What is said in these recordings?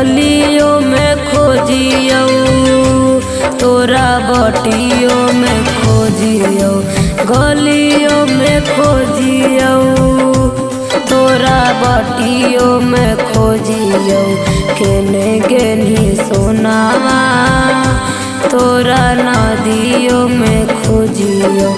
गलियों में खोजियो तोरा बटियों में खोजियो, गलियों में खोजियो तोरा बटियों में खोजियो, केने गेनी सोनावा तोरा नदियों में खोजियो।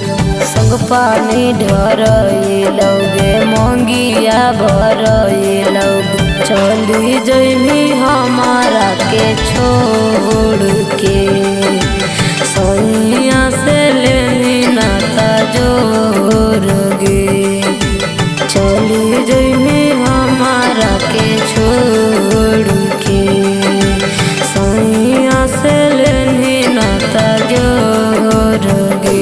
संग पानी ढरइलौगे मंगिया भरइलौगे, चली जइनी हमारा के छोड़ के, सैया से लेनी नाता जोड़ गे, चली जइनी हमारा के छोड़ के, सैया से लेनी नाता जोड़ गे।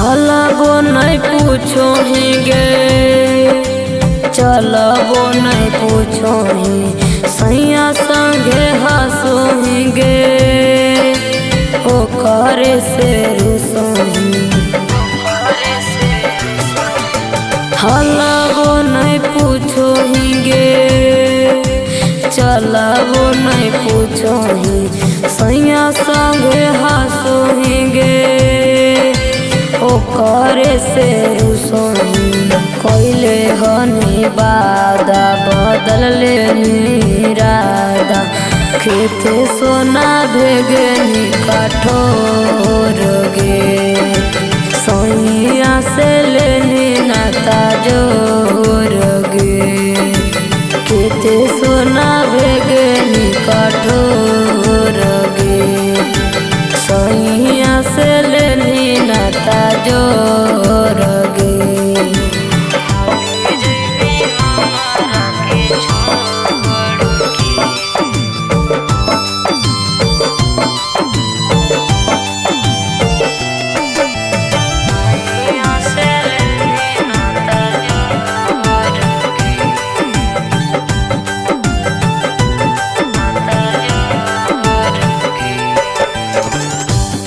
हलबो नहीं पूछो ही गे, चलबो नहीं पूछो ही, सैया संगे हंसो ही गे, ओ करे से रुसो ही। हलबो नहीं पूछो ही गे, चलबो नहीं पूछो ही, सैया संगे हंसो ही गे, ओ करे से रुसोनी। कोइले हनी बादा बदल ले निरादा, खेते सोना भेगनी कठोर गे, सैया से लेनी नाता जोड़ गे, खेते सोना भेगनी कठोर गे, सैया से लेनी नाता जोड़ गे।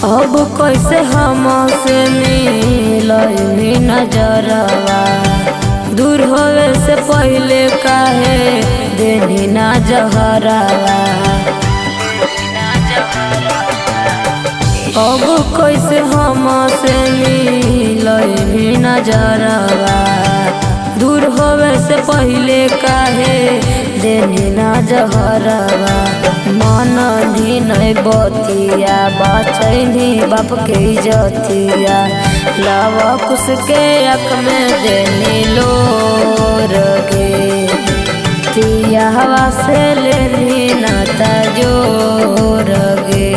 अब कैसे हमसे मिलनी नजरवा, दूर होवे से पहले काहे देनी ना जहरवा। अब कैसे हमसे मिलनी नजरवा, दूर होवे से पहले काहे देनी ना जहरवा। मन भी नहीं बतिया बचैनी बाप के इज्जतिया, लावा कुछ के अख में देनी लोर गे, तिया हवा से लेनी नाता जोड़ गे,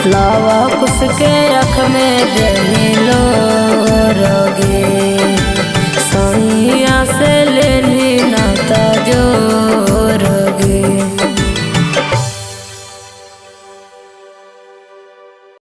लावा कुछ के अख में देनी लोर गे।